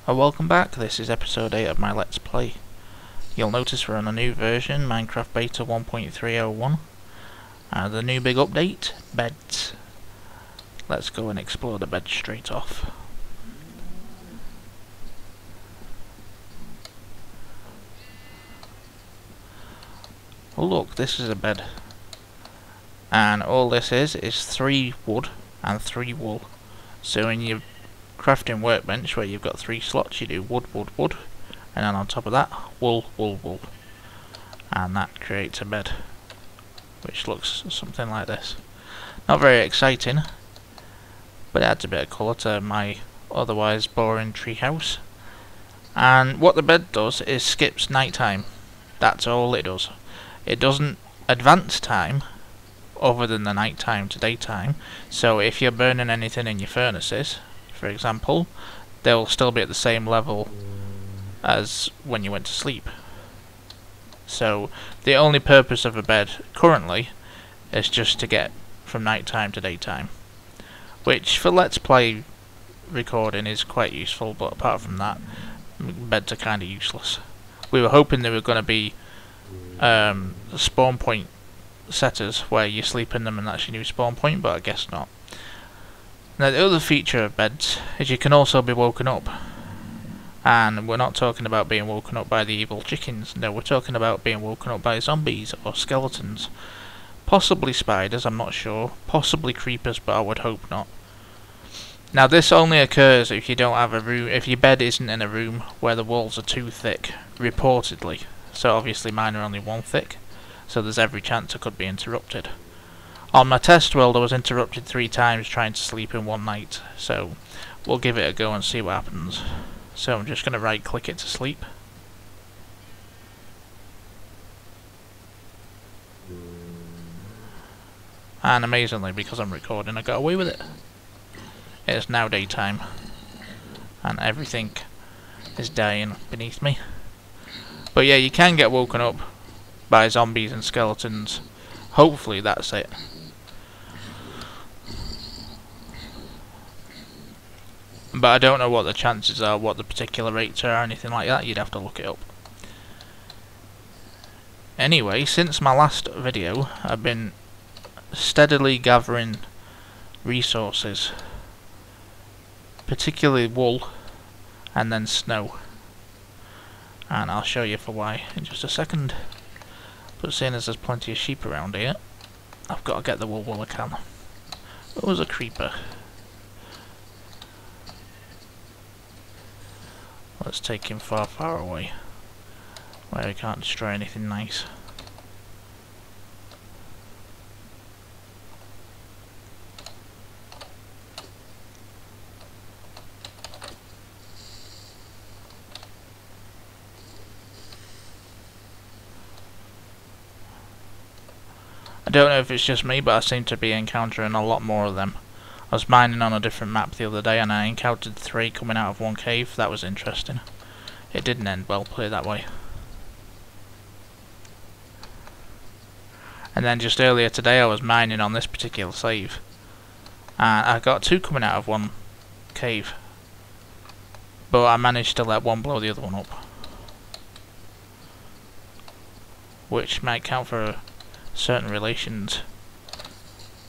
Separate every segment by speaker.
Speaker 1: Welcome back, this is episode 8 of my Let's Play. You'll notice we're on a new version, Minecraft Beta 1.301. The new big update, beds. Let's go and explore the bed straight off. Oh look, this is a bed. And all this is 3 wood and 3 wool. So in your crafting workbench where you've got 3 slots, you do wood, wood, wood, and then on top of that, wool, wool, wool. And that creates a bed, which looks something like this. Not very exciting, but it adds a bit of colour to my otherwise boring treehouse. And what the bed does is skips nighttime. That's all it does. It doesn't advance time other than the nighttime to daytime. So if you're burning anything in your furnaces, for example, they'll still be at the same level as when you went to sleep. So the only purpose of a bed currently is just to get from nighttime to daytime, which for Let's Play recording is quite useful, but apart from that, beds are kind of useless. We were hoping they were going to be spawn point setters where you sleep in them and that's your new spawn point, but I guess not. Now the other feature of beds is you can also be woken up. And we're not talking about being woken up by the evil chickens, no, we're talking about being woken up by zombies or skeletons. Possibly spiders, I'm not sure. Possibly creepers, but I would hope not. Now this only occurs if you don't have a room, if your bed isn't in a room where the walls are too thick, reportedly. So obviously mine are only 1 thick, so there's every chance I could be interrupted. On my test world I was interrupted 3 times trying to sleep in one night, so we'll give it a go and see what happens. So I'm just going to right click it to sleep. And amazingly, because I'm recording, I got away with it. It's now daytime and everything is dying beneath me. But yeah, you can get woken up by zombies and skeletons. Hopefully that's it. But I don't know what the chances are, what the particular rates are, or anything like that. You'd have to look it up. Anyway, since my last video, I've been steadily gathering resources, particularly wool and then snow. And I'll show you for why in just a second. But seeing as there's plenty of sheep around here, I've got to get the wool while I can. There was a creeper. Let's take him far, far away, where he can't destroy anything nice. I don't know if it's just me, but I seem to be encountering a lot more of them. I was mining on a different map the other day and I encountered 3 coming out of one cave. That was interesting. It didn't end well, put it that way. And then just earlier today I was mining on this particular save and I got 2 coming out of one cave, but I managed to let one blow the other one up, which might count for certain relations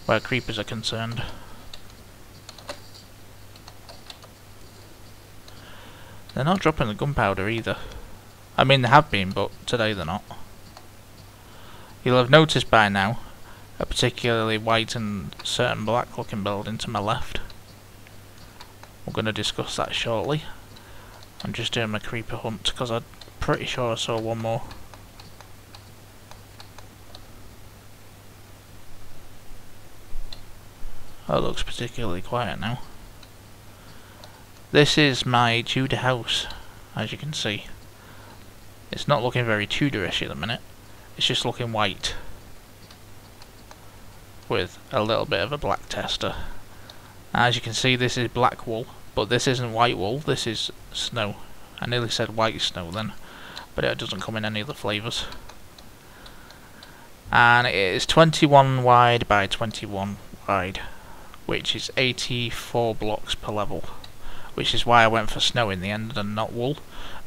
Speaker 1: where creepers are concerned. They're not dropping the gunpowder either. I mean they have been, but today they're not. You'll have noticed by now a particularly white and certain black looking building to my left. We're going to discuss that shortly. I'm just doing my creeper hunt because I'm pretty sure I saw one more. Oh, it looks particularly quiet now. This is my Tudor house, as you can see. It's not looking very Tudorish at the minute. It's just looking white, with a little bit of a black tester. As you can see, this is black wool, but this isn't white wool, this is snow. I nearly said white snow then, but it doesn't come in any other flavours. And it is 21 wide by 21 wide, which is 84 blocks per level. which is why I went for snow in the end and not wool,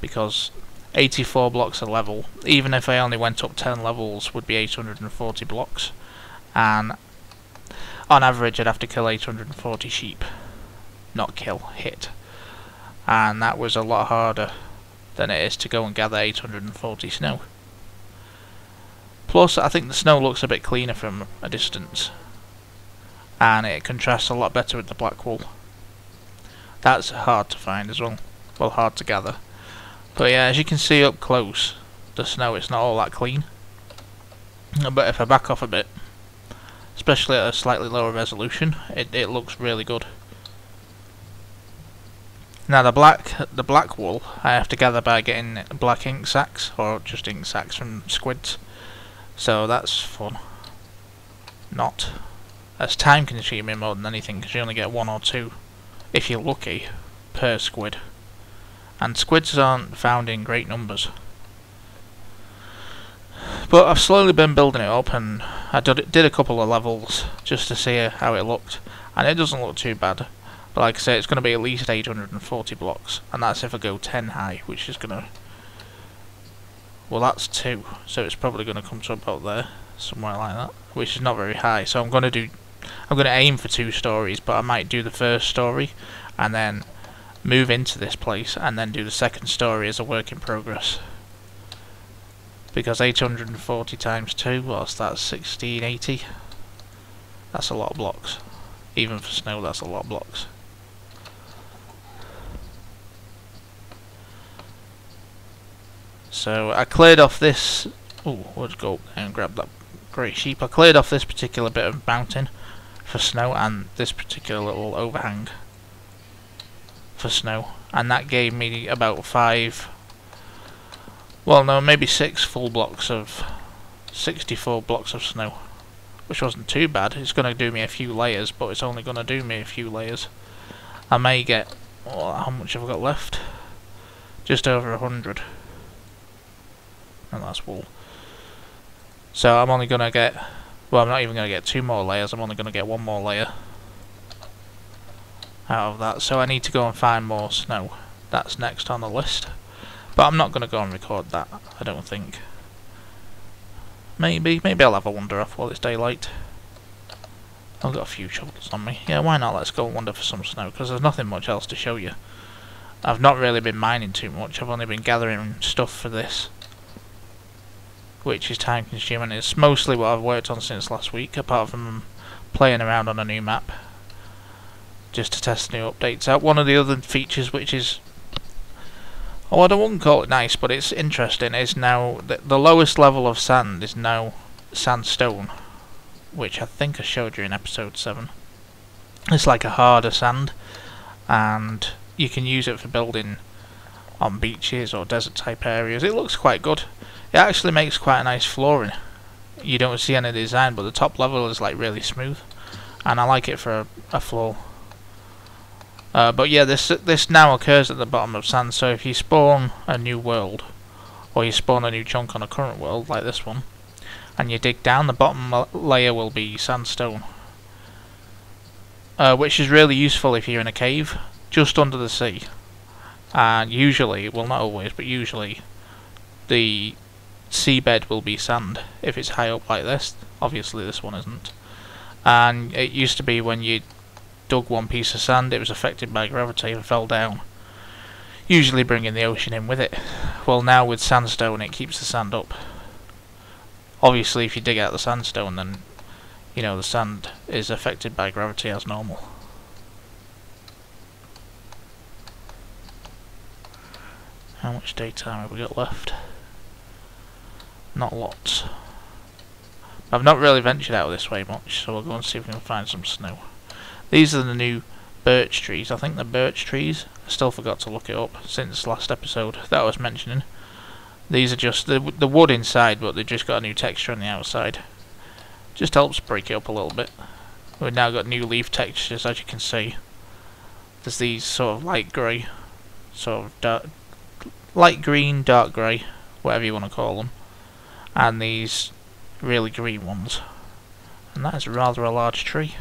Speaker 1: because 84 blocks a level, even if I only went up 10 levels, would be 840 blocks, and on average I'd have to kill 840 sheep. Not kill, hit. And that was a lot harder than it is to go and gather 840 snow. Plus, I think the snow looks a bit cleaner from a distance, and it contrasts a lot better with the black wool. That's hard to find as well. Well, hard to gather. But yeah, as you can see up close, the snow, it's not all that clean. But if I back off a bit, especially at a slightly lower resolution, it looks really good. Now the black wool I have to gather by getting black ink sacks, or just ink sacks from squids. So that's fun. Not. That's time consuming more than anything, because you only get 1 or 2, if you're lucky, per squid. And squids aren't found in great numbers. But I've slowly been building it up, and I did a couple of levels just to see how it looked, and it doesn't look too bad. But like I say, it's going to be at least 840 blocks, and that's if I go 10 high, which is going to... Well, that's 2, so it's probably going to come to about there, somewhere like that, which is not very high. So I'm going to aim for 2 stories, but I might do the first story, and then move into this place, and then do the second story as a work in progress. Because 840 times 2, what's that, 1680? That's a lot of blocks. Even for snow, that's a lot of blocks. So I cleared off this... Oh, let's go up there and grab that grey sheep. I cleared off this particular bit of mountain for snow, and this particular little overhang for snow, and that gave me about 5... Well, no, maybe 6 full blocks of 64 blocks of snow, which wasn't too bad. It's going to do me a few layers, but it's only going to do me a few layers. I may get... Oh, how much have I got left? Just over 100. And that's wool. So I'm only going to get... Well, I'm not even going to get 2 more layers. I'm only going to get 1 more layer out of that. So I need to go and find more snow. That's next on the list. But I'm not going to go and record that, I don't think. Maybe I'll have a wander off while it's daylight. I've got a few shovels on me. Yeah, why not? Let's go and wander for some snow, because there's nothing much else to show you. I've not really been mining too much. I've only been gathering stuff for this, which is time consuming. It's mostly what I've worked on since last week, apart from playing around on a new map, just to test new updates out. One of the other features which is... Oh, I wouldn't call it nice, but it's interesting, is now the lowest level of sand is now sandstone, which I think I showed you in episode 7. It's like a harder sand, and you can use it for building on beaches or desert type areas. It looks quite good. It actually makes quite a nice flooring. You don't see any design, but the top level is like really smooth, and I like it for a floor. But yeah, this now occurs at the bottom of sand, so if you spawn a new world, or you spawn a new chunk on a current world, like this one, and you dig down, the bottom layer will be sandstone. Which is really useful if you're in a cave, just under the sea. And usually, well not always, but usually, the seabed will be sand, if it's high up like this. Obviously this one isn't. And it used to be when you dug one piece of sand, it was affected by gravity and fell down, usually bringing the ocean in with it. Well, now with sandstone it keeps the sand up. Obviously if you dig out the sandstone, then you know the sand is affected by gravity as normal. How much daytime have we got left? Not lots. I've not really ventured out this way much, so we'll go and see if we can find some snow. These are the new birch trees. I think they're birch trees. I still forgot to look it up since last episode that I was mentioning. These are just the wood inside, but they've just got a new texture on the outside. Just helps break it up a little bit. We've now got new leaf textures, as you can see. There's these sort of light grey, sort of dark, light green, dark grey, whatever you want to call them, and these really green ones. And that is rather a large tree.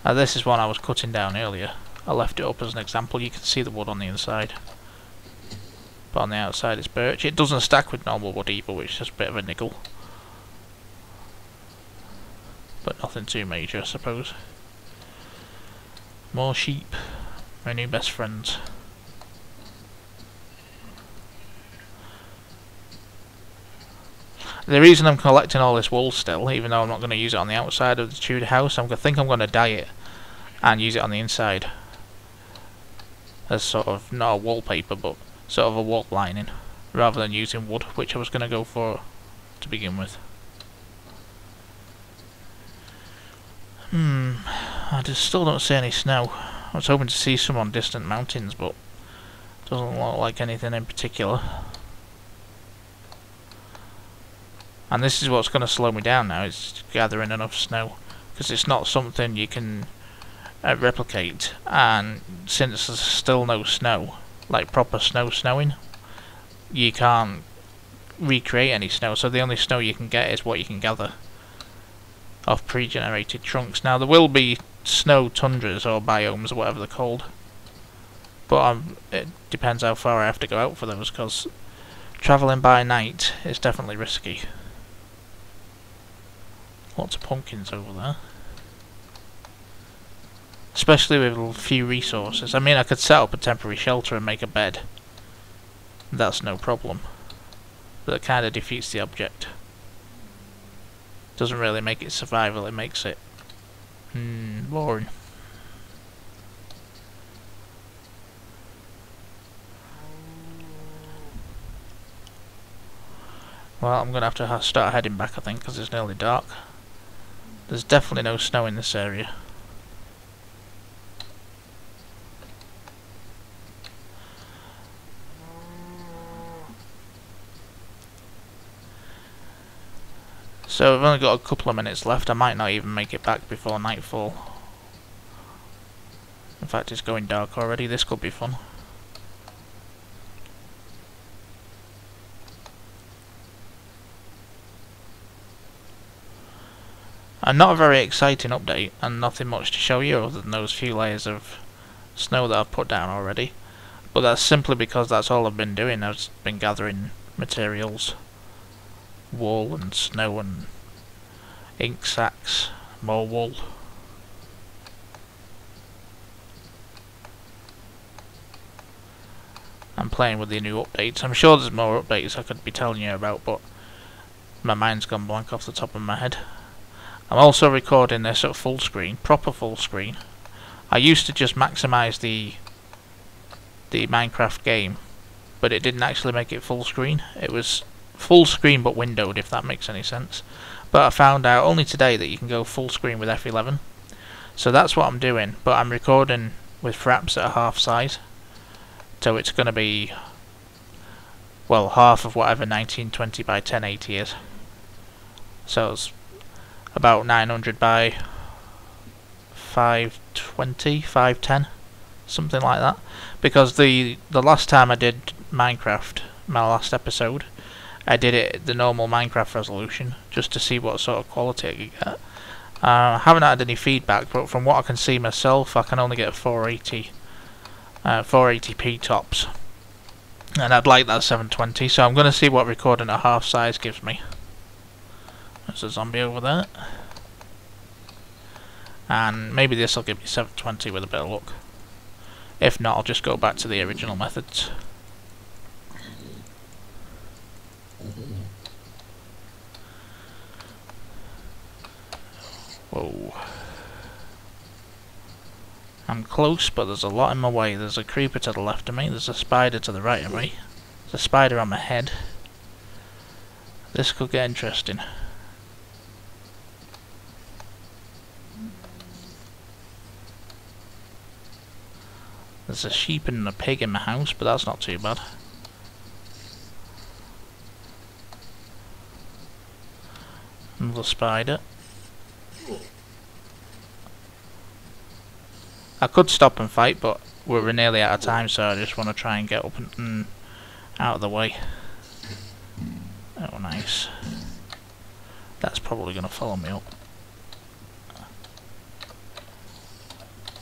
Speaker 1: This is one I was cutting down earlier. I left it up as an example. You can see the wood on the inside, but on the outside it's birch. It doesn't stack with normal wood either, which is just a bit of a niggle, but nothing too major, I suppose. More sheep, my new best friends. The reason I'm collecting all this wool still, even though I'm not going to use it on the outside of the Tudor house, I think I'm going to dye it and use it on the inside as sort of, not a wallpaper, but sort of a wall lining, rather than using wood, which I was going to go for to begin with. I just still don't see any snow. I was hoping to see some on distant mountains, but doesn't look like anything in particular. And this is what's going to slow me down now, is gathering enough snow, because it's not something you can replicate, and since there's still no snow, like proper snow snowing, you can't recreate any snow, so the only snow you can get is what you can gather off pre-generated chunks. Now there will be snow tundras or biomes or whatever they're called, but it depends how far I have to go out for those, because travelling by night is definitely risky. Lots of pumpkins over there, especially with a few resources. I mean, I could set up a temporary shelter and make a bed, that's no problem, but it kind of defeats the object. Doesn't really make it survival, it makes it boring. Well, I'm going to have to start heading back, I think, because it's nearly dark. There's definitely no snow in this area. So I've only got a couple of minutes left. I might not even make it back before nightfall. In fact, it's going dark already. This could be fun. And not a very exciting update, and nothing much to show you other than those few layers of snow that I've put down already. But that's simply because that's all I've been doing. I've been gathering materials, wool and snow and ink sacks, more wool. I'm playing with the new updates. I'm sure there's more updates I could be telling you about, but my mind's gone blank off the top of my head. I'm also recording this at full screen, proper full screen. I used to just maximise the Minecraft game, but it didn't actually make it full screen. It was full screen but windowed, if that makes any sense. But I found out only today that you can go full screen with F11. So that's what I'm doing, but I'm recording with fraps at half size. So it's going to be, well, half of whatever 1920 by 1080 is. So it's about 900 by 520, 510, something like that. Because the last time I did Minecraft, my last episode, I did it at the normal Minecraft resolution, just to see what sort of quality I could get. I haven't had any feedback, but from what I can see myself, I can only get 480p tops. And I'd like that 720, so I'm going to see what recording at half size gives me. There's a zombie over there. And maybe this will give me 720 with a bit of luck. If not, I'll just go back to the original methods. Whoa. I'm close, but there's a lot in my way. There's a creeper to the left of me, there's a spider to the right of me, there's a spider on my head. This could get interesting. There's a sheep and a pig in my house, but that's not too bad. Another spider. I could stop and fight, but we're nearly out of time, so I just want to try and get up and out of the way. Oh, nice. That's probably going to follow me up.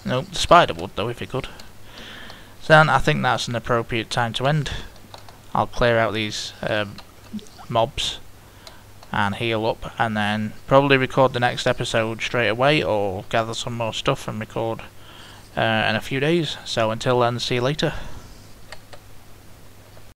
Speaker 1: Nope, the spider would though if it could. So then I think that's an appropriate time to end. I'll clear out these mobs and heal up, and then probably record the next episode straight away, or gather some more stuff and record in a few days. So until then, see you later.